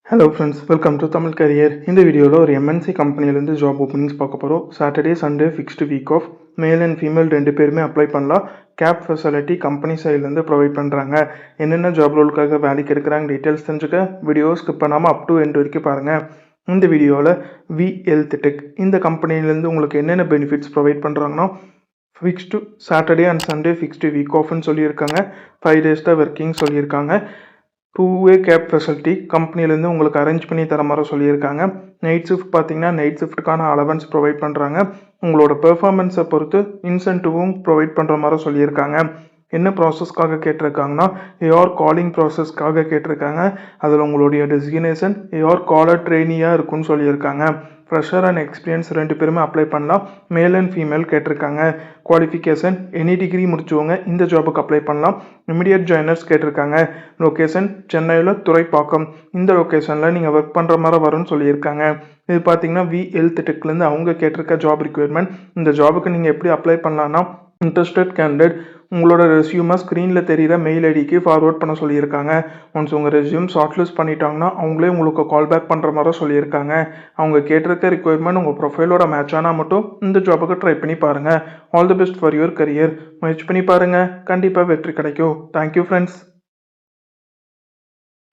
Hello friends, welcome to Tamil career. இந்த வீடியோவில் ஒரு எம்என்சி கம்பெனிலேருந்து ஜாப் ஓப்பனிங்ஸ் பார்க்க போகிறோம். Saturday Sunday fixed week off. Male and female ரெண்டு பேருமே அப்ளை பண்ணலாம். கேப் ஃபெசிலிட்டி கம்பெனி சைட்லேருந்து ப்ரொவைட் பண்ணுறாங்க. என்னென்ன ஜாப் ரோலுக்காக வேலைக்கு எடுக்கிறாங்க டீட்டெயில்ஸ் தெரிஞ்சுக்க வீடியோ ஸ்கிப் பண்ணாமல் அப் டு எண்ட் வரைக்கும் பாருங்கள். இந்த வீடியோவில் வி ஹெல்த் டெக் இந்த கம்பெனிலேருந்து உங்களுக்கு என்னென்ன பெனிஃபிட்ஸ் ப்ரொவைட் பண்ணுறாங்கன்னா, fixed Saturday and Sunday fixed week ஆஃப்னு சொல்லியிருக்காங்க. 5 days தான் ஒர்க்கிங் சொல்லியிருக்காங்க. 2-way கேப் ஃபெசிலிட்டி கம்பெனிலேருந்து உங்களுக்கு அரேஞ்ச் பண்ணி தர மாதிரி சொல்லியிருக்காங்க. நைட் ஷிஃப்ட் பார்த்தீங்கன்னா நைட் ஷிஃப்ட்டுக்கான அலவன்ஸ் ப்ரொவைட் பண்ணுறாங்க. உங்களோட பெர்ஃபார்மன்ஸை பொறுத்து இன்சென்டிவும் ப்ரொவைட் பண்ணுற மாதிரி சொல்லியிருக்காங்க. என்ன ப்ராசஸ்க்காக கேட்டிருக்காங்கன்னா, ஏஆர் காலிங் ப்ராசஸ்க்காக கேட்டிருக்காங்க. அதில் உங்களுடைய டெசிக்னேஷன் ஏஆர் காலர் ட்ரெயினியாக இருக்குன்னு சொல்லியிருக்காங்க. ஃப்ரெஷர் அண்ட் எக்ஸ்பீரியன்ஸ் ரெண்டு பேருமே அப்ளை பண்ணலாம். மேல் அண்ட் ஃபீமேல் கேட்டிருக்காங்க. குவாலிஃபிகேஷன் எனி டிகிரி முடிச்சவங்க இந்த ஜாபுக்கு அப்ளை பண்ணலாம். இமிடியட் ஜாயினர்ஸ் கேட்டிருக்காங்க. லொக்கேஷன் சென்னையில் துறைப்பாக்கம். இந்த லொக்கேஷனில் நீங்கள் ஒர்க் பண்ணுற மாதிரி வரும்னு சொல்லியிருக்காங்க. இது பார்த்தீங்கன்னா வி ஹெல்த் டெக்லேருந்து அவங்க கேட்டிருக்க ஜாப் ரிக்வயர்மெண்ட். இந்த ஜாபுக்கு நீங்கள் எப்படி அப்ளை பண்ணலான்னா, இன்ட்ரெஸ்டட் கேண்டிடேட் உங்களோட ரெஸ்யூமை ஸ்க்ரீனில் தெரிகிற மெயில் ஐடிக்கு ஃபார்வர்ட் பண்ண சொல்லியிருக்காங்க. ஒன்ஸ் உங்கள் ரெஸ்யூம் ஷார்ட்லிஸ்ட் பண்ணிட்டாங்கன்னா அவங்களே உங்களுக்கு கால் பேக் பண்ணுற மாதிரி சொல்லியிருக்காங்க. அவங்க கேட்டிருக்க ரிக்வயர்மெண்ட் உங்கள் ப்ரொஃபைலோட மேட்ச் ஆனால் மட்டும் இந்த ஜாபுக்கு ட்ரை பண்ணி பாருங்கள். All the best for your career. முயற்சி பண்ணி பாருங்கள், கண்டிப்பாக வெற்றி கிடைக்கும். Thank you friends.